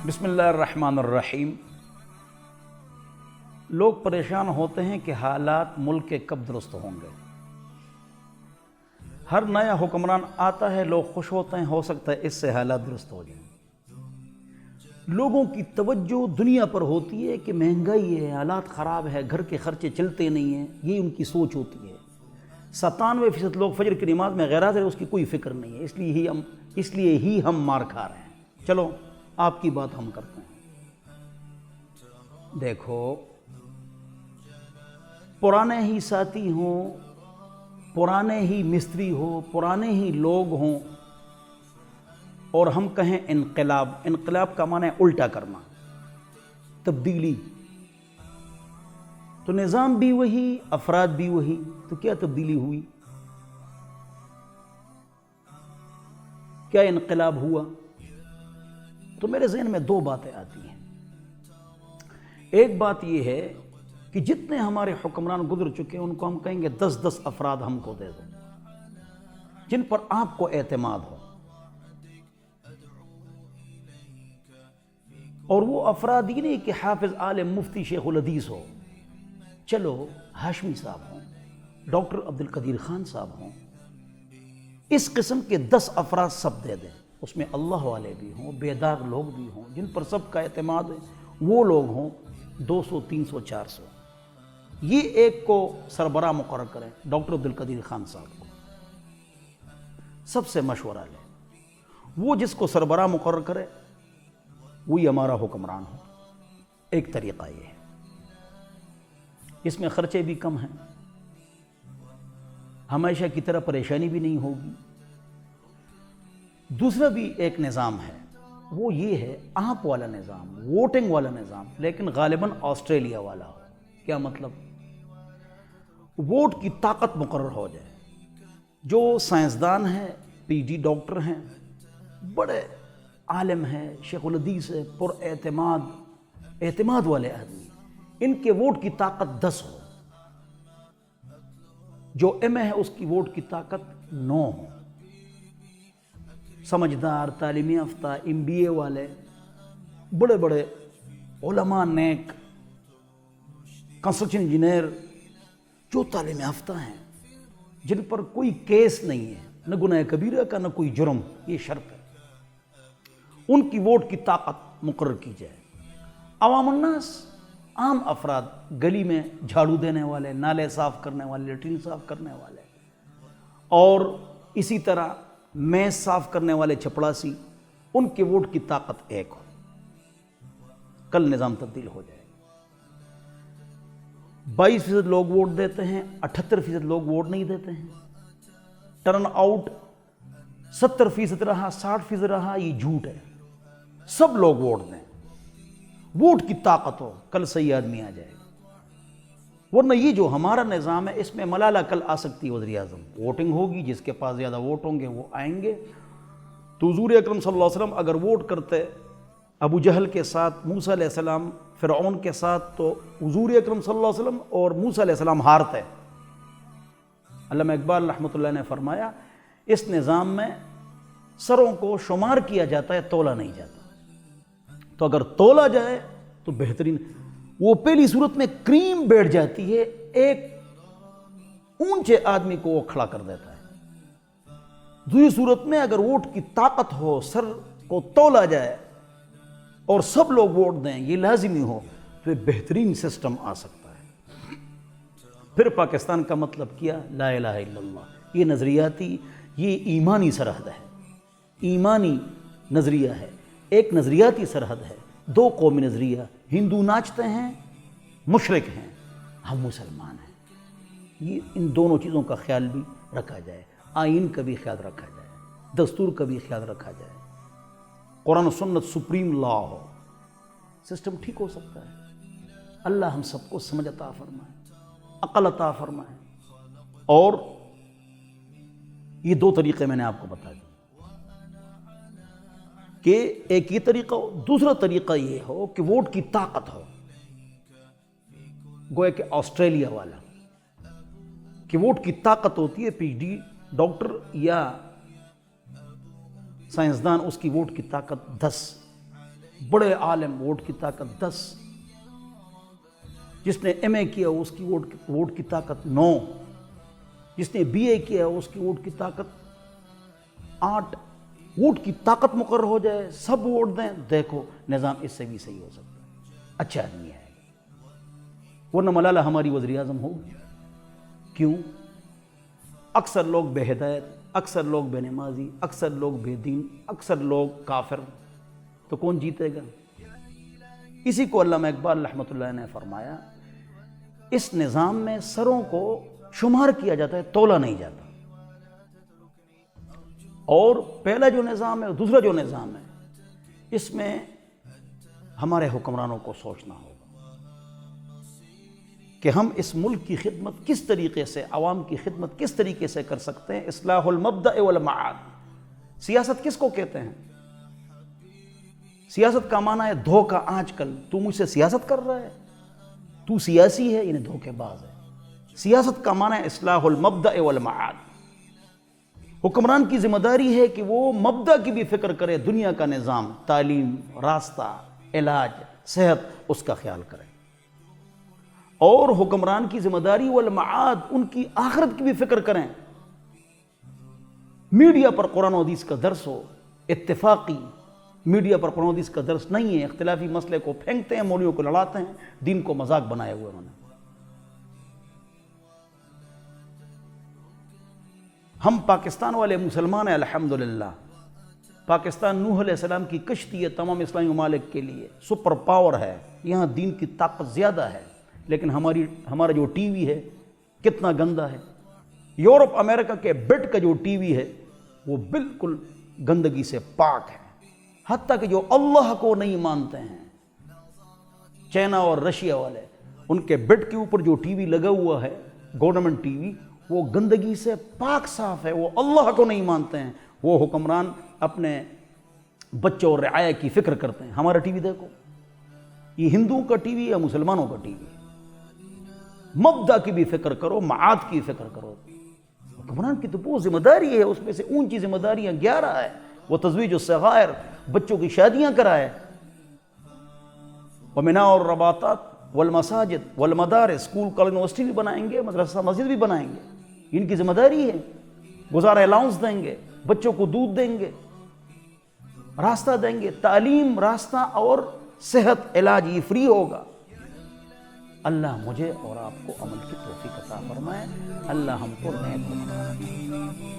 بسم اللہ الرحمن الرحیم۔ لوگ پریشان ہوتے ہیں کہ حالات ملک کے کب درست ہوں گے۔ ہر نیا حکمران آتا ہے، لوگ خوش ہوتے ہیں، ہو سکتا ہے اس سے حالات درست ہو جائیں۔ لوگوں کی توجہ دنیا پر ہوتی ہے کہ مہنگائی ہے، حالات خراب ہے، گھر کے خرچے چلتے نہیں ہیں، یہ ان کی سوچ ہوتی ہے۔ 97% لوگ فجر کی نماز میں غیر حاضر ہیں، اس کی کوئی فکر نہیں ہے، اس لیے ہی ہم مار کھا رہے ہیں۔ چلو آپ کی بات ہم کرتے ہیں۔ دیکھو، پرانے ہی ساتھی ہوں، پرانے ہی مستری ہو، پرانے ہی لوگ ہوں، اور ہم کہیں انقلاب کا معنی ہے الٹا کرنا، تبدیلی، تو نظام بھی وہی، افراد بھی وہی، تو کیا تبدیلی ہوئی؟ کیا انقلاب ہوا؟ تو میرے ذہن میں دو باتیں آتی ہیں۔ ایک بات یہ ہے کہ جتنے ہمارے حکمران گزر چکے ہیں ان کو ہم کہیں گے 10 افراد ہم کو دے دو جن پر آپ کو اعتماد ہو، اور وہ افراد یہ نہیں کہ حافظ، عالم، مفتی، شیخ الحدیث ہو۔ چلو ہاشمی صاحب ہوں، ڈاکٹر عبدالقدیر خان صاحب ہوں، اس قسم کے 10 افراد سب دے دیں۔ اس میں اللہ والے بھی ہوں، بیدار لوگ بھی ہوں، جن پر سب کا اعتماد ہے، وہ لوگ ہوں 200، 300، 400۔ یہ ایک کو سربراہ مقرر کریں، ڈاکٹر عبدالقدیر خان صاحب کو، سب سے مشورہ لیں، وہ جس کو سربراہ مقرر کرے وہی ہمارا حکمران ہو۔ ایک طریقہ یہ ہے، اس میں خرچے بھی کم ہیں، ہمیشہ کی طرح پریشانی بھی نہیں ہوگی۔ دوسرا بھی ایک نظام ہے، وہ یہ ہے آپ والا نظام، ووٹنگ والا نظام، لیکن غالباً آسٹریلیا والا ہو۔ کیا مطلب؟ ووٹ کی طاقت مقرر ہو جائے، جو سائنسدان ہیں، پی ڈی ڈاکٹر ہیں، بڑے عالم ہیں، شیخ الحدیث ہے، پر اعتماد والے آدمی، ان کے ووٹ کی طاقت 10 ہو، جو ایم اے ہے اس کی ووٹ کی طاقت 9 ہو۔ سمجھدار، تعلیم یافتہ، MBA والے، بڑے بڑے علماء، نیک، کنسٹرکشن انجینئر، جو تعلیم یافتہ ہیں، جن پر کوئی کیس نہیں ہے، نہ گناہ کبیرہ کا، نہ کوئی جرم، یہ شرط ہے، ان کی ووٹ کی طاقت مقرر کی جائے۔ عوام الناس، عام افراد، گلی میں جھاڑو دینے والے، نالے صاف کرنے والے، لیٹرین صاف کرنے والے، اور اسی طرح میز صاف کرنے والے چپڑاسی، ان کے ووٹ کی طاقت 1 ہو۔ کل نظام تبدیل ہو جائے۔ 22% لوگ ووٹ دیتے ہیں، 78% لوگ ووٹ نہیں دیتے ہیں۔ ٹرن آؤٹ 70% رہا، 60% رہا، یہ جھوٹ ہے۔ سب لوگ ووٹ دیں، ووٹ کی طاقت ہو، کل صحیح آدمی آ جائے گا۔ ورنہ یہ جو ہمارا نظام ہے، اس میں ملالہ کل آ سکتی ہے وزیر اعظم، ووٹنگ ہوگی، جس کے پاس زیادہ ووٹ ہوں گے وہ آئیں گے۔ تو حضور اکرم صلی اللہ علیہ وسلم اگر ووٹ کرتے ابو جہل کے ساتھ، موسیٰ علیہ السلام فرعون کے ساتھ، تو حضور اکرم صلی اللہ علیہ وسلم اور موسیٰ علیہ السلام ہارتے۔ علامہ اقبال رحمۃ اللہ نے فرمایا، اس نظام میں سروں کو شمار کیا جاتا ہے، تولا نہیں جاتا۔ تو اگر تولا جائے تو بہترین، وہ پہلی صورت میں کریم بیٹھ جاتی ہے، ایک اونچے آدمی کو وہ کھڑا کر دیتا ہے۔ دوسری صورت میں اگر ووٹ کی طاقت ہو، سر کو تولا جائے اور سب لوگ ووٹ دیں، یہ لازمی ہو، تو یہ بہترین سسٹم آ سکتا ہے۔ پھر پاکستان کا مطلب کیا؟ لا الہ الا اللہ۔ یہ نظریاتی، یہ ایمانی سرحد ہے، ایمانی نظریہ ہے، ایک نظریاتی سرحد ہے، 2 قومی نظریہ۔ ہندو ناچتے ہیں، مشرک ہیں، ہم مسلمان ہیں۔ یہ ان دونوں چیزوں کا خیال بھی رکھا جائے، آئین کا بھی خیال رکھا جائے، دستور کا بھی خیال رکھا جائے، قرآن و سنت سپریم لا ہو، سسٹم ٹھیک ہو سکتا ہے۔ اللہ ہم سب کو سمجھ عطا فرمائے، عقل عطا فرمائے۔ اور یہ 2 طریقے میں نے آپ کو بتا دی کہ ایک یہ طریقہ ہو، دوسرا طریقہ یہ ہو کہ ووٹ کی طاقت ہو، گویا کہ آسٹریلیا والا، کہ ووٹ کی طاقت ہوتی ہے، پی ڈی ڈاکٹر یا سائنسدان، اس کی ووٹ کی طاقت 10، بڑے عالم ووٹ کی طاقت 10، جس نے ایم اے کیا اس کی ووٹ کی طاقت 9، جس نے بی اے کیا اس کی ووٹ کی طاقت 8، ووٹ کی طاقت مقرر ہو جائے، سب ووٹ دیں، دیکھو نظام اس سے بھی صحیح ہو سکتا ہے، اچھا آدمی ہے، ورنہ ملالہ ہماری وزیر اعظم ہوگی۔ کیوں؟ اکثر لوگ بے ہدایت، اکثر لوگ بے نمازی، اکثر لوگ بے دین، اکثر لوگ کافر، تو کون جیتے گا؟ اسی کو علامہ اقبال رحمۃ اللہ نے فرمایا، اس نظام میں سروں کو شمار کیا جاتا ہے، تولا نہیں جاتا، اور پہلا جو نظام ہے دوسرا جو نظام ہے، اس میں ہمارے حکمرانوں کو سوچنا ہوگا کہ ہم اس ملک کی خدمت کس طریقے سے، عوام کی خدمت کس طریقے سے کر سکتے ہیں۔ اصلاح المبدأ والمعاد، سیاست کس کو کہتے ہیں؟ سیاست کا معنی ہے دھوکہ۔ آج کل تو مجھ سے سیاست کر رہا ہے، تو سیاسی ہے، یعنی دھوکے باز ہے۔ سیاست کا معنی ہے اصلاح المبدأ والمعاد۔ حکمران کی ذمہ داری ہے کہ وہ مبدأ کی بھی فکر کرے، دنیا کا نظام، تعلیم، راستہ، علاج، صحت، اس کا خیال کرے، اور حکمران کی ذمہ داری والمعاد، ان کی آخرت کی بھی فکر کریں۔ میڈیا پر قرآن و حدیث کا درس ہو، اتفاقی میڈیا پر قرآن و حدیث کا درس نہیں ہے، اختلافی مسئلے کو پھینکتے ہیں، مولویوں کو لڑاتے ہیں، دین کو مذاق بنائے ہوئے انہوں نے۔ ہم پاکستان والے مسلمان ہیں الحمدللہ، پاکستان نوح علیہ السلام کی کشتی ہے تمام اسلامی ممالک کے لیے، سپر پاور ہے، یہاں دین کی طاقت زیادہ ہے، لیکن ہمارا جو ٹی وی ہے کتنا گندا ہے۔ یورپ امریکہ کے بیٹ کا جو ٹی وی ہے وہ بالکل گندگی سے پاک ہے، حتیٰ کہ جو اللہ کو نہیں مانتے ہیں، چائنا اور رشیا والے، ان کے بیٹ کے اوپر جو ٹی وی لگا ہوا ہے، گورنمنٹ ٹی وی، وہ گندگی سے پاک صاف ہے، وہ اللہ کو نہیں مانتے ہیں۔ وہ حکمران اپنے بچوں اور رعایا کی فکر کرتے ہیں۔ ہمارا ٹی وی دیکھو، یہ ہندوؤں کا ٹی وی یا مسلمانوں کا ٹی وی؟ مبدأ کی بھی فکر کرو، معاد کی فکر کرو۔ حکمران کی تو بہت ذمہ داری ہے، اس میں سے اونچی ذمہ داریاں 11 ہے۔ وہ تزویج الصغائر، بچوں کی شادیاں کرائے، ومناء الرباطات والمساجد والمدارس، اسکول کالج یونیورسٹی بھی بنائیں گے، مدرسہ مسجد بھی بنائیں گے، ان کی ذمہ داری ہے۔ گزارا الاؤنس دیں گے، بچوں کو دودھ دیں گے، راستہ دیں گے، تعلیم، راستہ اور صحت، علاج، یہ فری ہوگا۔ اللہ مجھے اور آپ کو عمل کی توفیق عطا فرمائے، اللہ ہم کو نیک بنائے۔